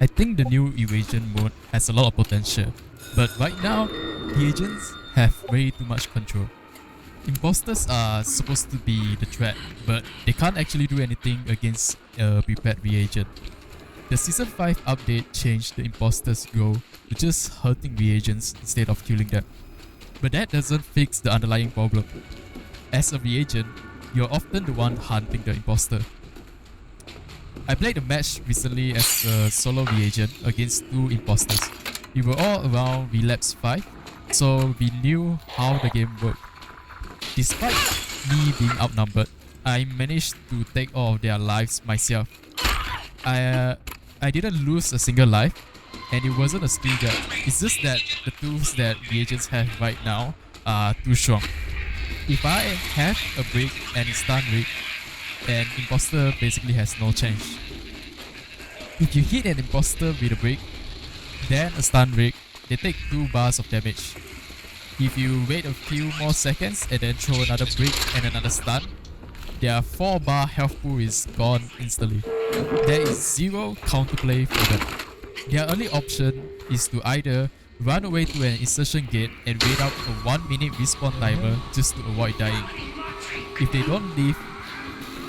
I think the new evasion mode has a lot of potential, but right now, Reagents have way too much control. Imposters are supposed to be the threat, but they can't actually do anything against a prepared reagent. The Season 5 update changed the imposters' goal to just hurting reagents instead of killing them. But that doesn't fix the underlying problem. As a reagent, you're often the one hunting the imposter. I played a match recently as a solo reagent against two imposters. We were all around relapse 5, so we knew how the game worked. Despite me being outnumbered, I managed to take all of their lives myself. I didn't lose a single life, and it wasn't a skill gap. It's just that the tools that reagents have right now are too strong. If I have a break and a stun rig, an imposter basically has no chance. If you hit an imposter with a break, then a stun rig, they take 2 bars of damage. If you wait a few more seconds and then throw another break and another stun, their 4 bar health pool is gone instantly. There is zero counterplay for them. Their only option is to either run away to an insertion gate and wait out a 1 minute respawn timer just to avoid dying. If they don't leave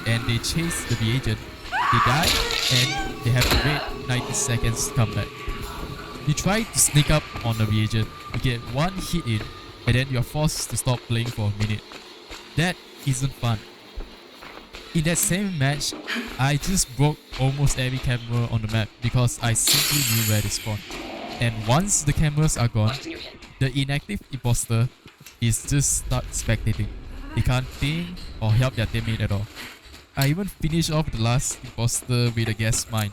and they chase the reagent, they die and they have to wait 90 seconds to come back. You try to sneak up on the reagent, you get 1 hit in, and then you're forced to stop playing for a minute. That isn't fun. In that same match, I just broke almost every camera on the map because I simply knew where they spawned. And once the cameras are gone, the inactive imposter is just stuck spectating. They can't think or help their teammate at all. I even finished off the last imposter with a gas mine.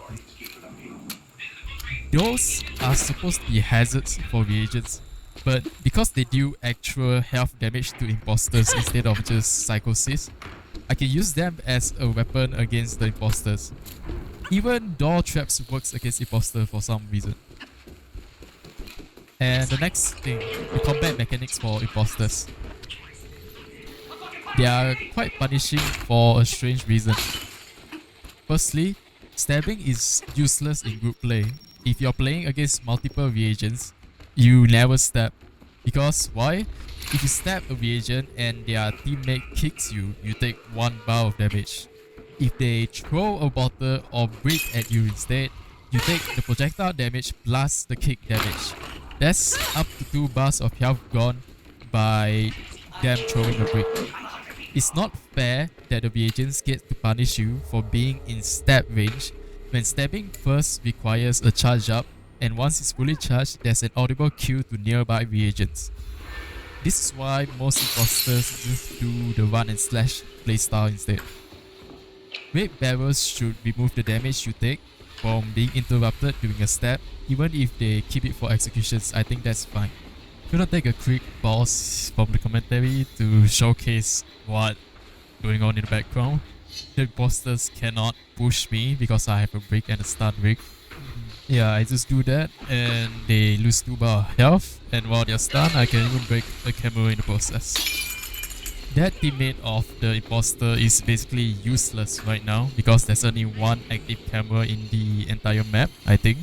Those are supposed to be hazards for reagents, but because they deal actual health damage to imposters instead of just psychosis, I can use them as a weapon against the imposters. Even door traps works against imposter for some reason. And the next thing, the combat mechanics for imposters. They are quite punishing for a strange reason. Firstly, stabbing is useless in group play. If you're playing against multiple reagents, you never stab. Because why? If you stab a reagent and their teammate kicks you, you take 1 bar of damage. If they throw a bottle or brick at you instead, you take the projectile damage plus the kick damage. That's up to 2 bars of health gone by them throwing a brick. It's not fair that the reagents get to punish you for being in stab range when stabbing first requires a charge up, and once it's fully charged, there's an audible cue to nearby reagents. This is why most imposters just do the run and slash playstyle instead. Red barrels should remove the damage you take from being interrupted during a stab, even if they keep it for executions. I think that's fine. Gonna take a quick pause from the commentary to showcase what's going on in the background. The imposters cannot push me because I have a break and a stun rig. Yeah, I just do that and they lose 2 bar health, and while they're stunned, I can even break a camera in the process. That teammate of the imposter is basically useless right now because there's only 1 active camera in the entire map, I think.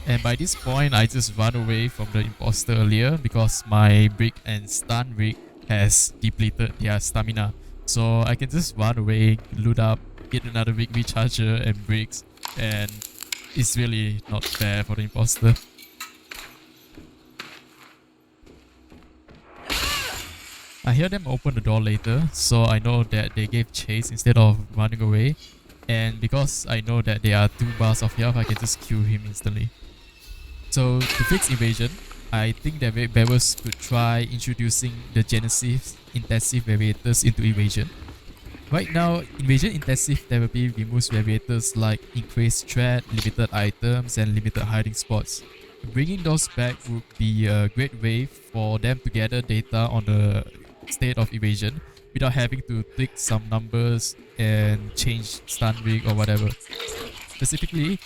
And by this point, I just run away from the imposter earlier because my brick and stun rig has depleted their stamina. So I can just run away, loot up, get another rig recharger and bricks, and it's really not fair for the imposter. I hear them open the door later, so I know that they gave chase instead of running away. And because I know that there are 2 bars of health, I can just kill him instantly. So to fix evasion, I think that Red Barrels could try introducing the Genesis intensive variators into evasion. Right now, invasion intensive therapy removes variators like increased threat, limited items, and limited hiding spots. Bringing those back would be a great way for them to gather data on the state of evasion without having to tick some numbers and change stun rig or whatever. Specifically,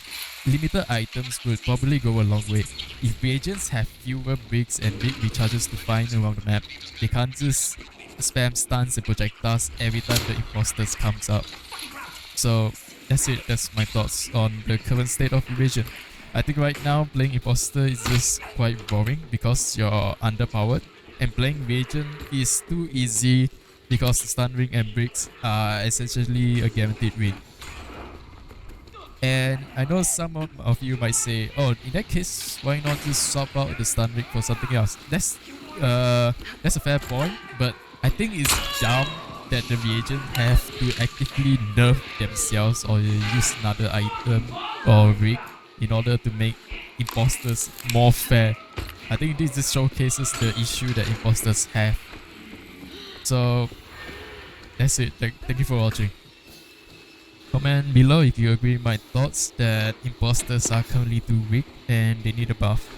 limited items would probably go a long way. If reagents have fewer bricks and big recharges to find around the map, they can't just spam stuns and projectiles every time the imposters comes out. So that's it. That's my thoughts on the current state of Reagent. I think right now playing Imposter is just quite boring because you're underpowered, and playing Reagent is too easy because stun ring and bricks are essentially a guaranteed win. And I know some of you might say, "Oh, in that case, why not just swap out the stun rig for something else?" That's a fair point, but I think it's dumb that the reagent have to actively nerf themselves or use another item or rig in order to make imposters more fair. I think this just showcases the issue that imposters have. So that's it. Thank you for watching. Comment below if you agree with my thoughts that imposters are currently too weak and they need a buff.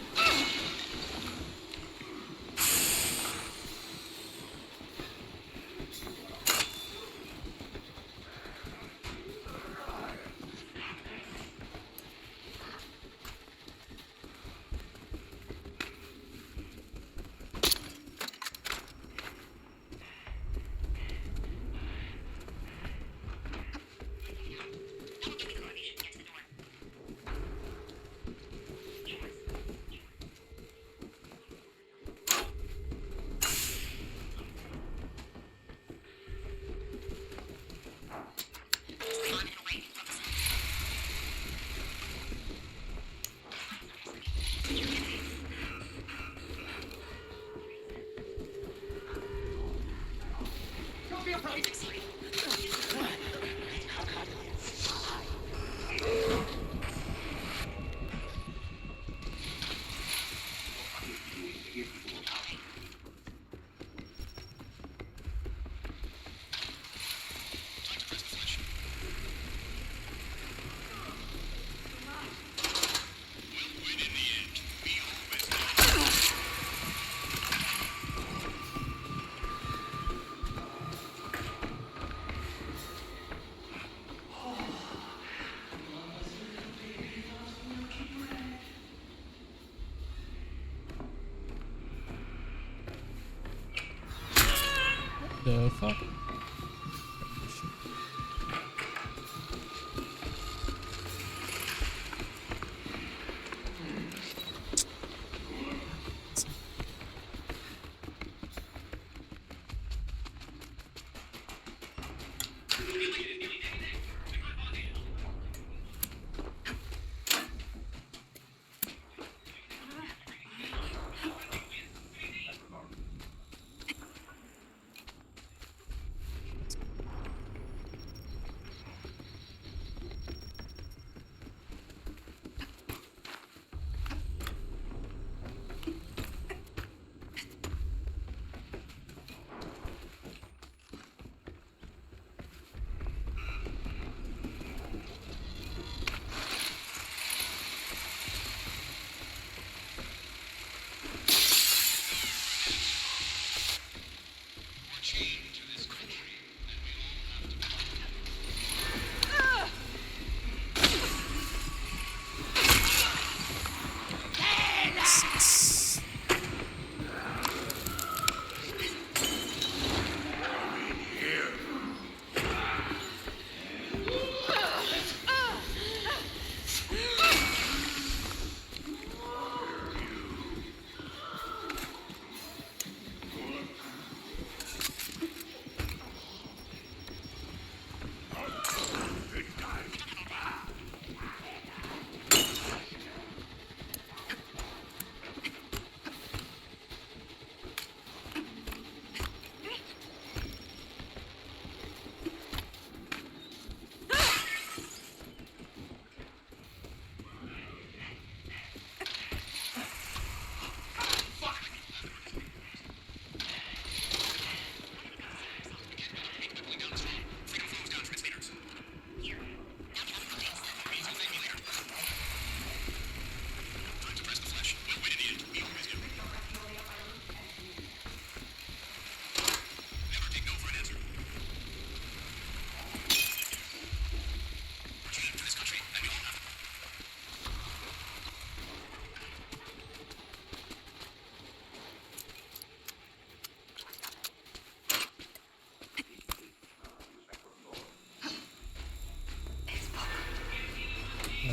The fuck?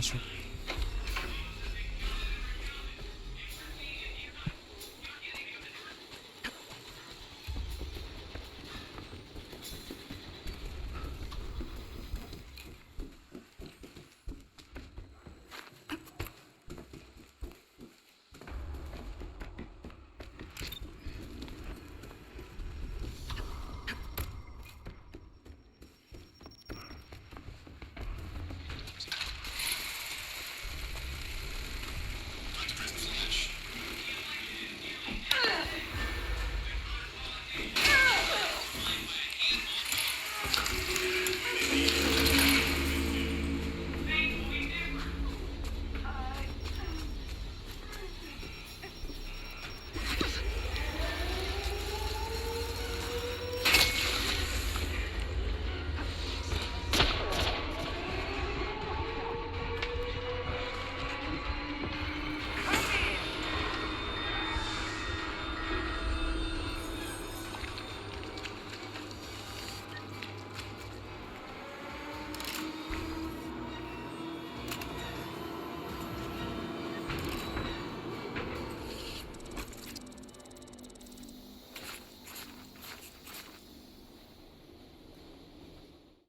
mushroom.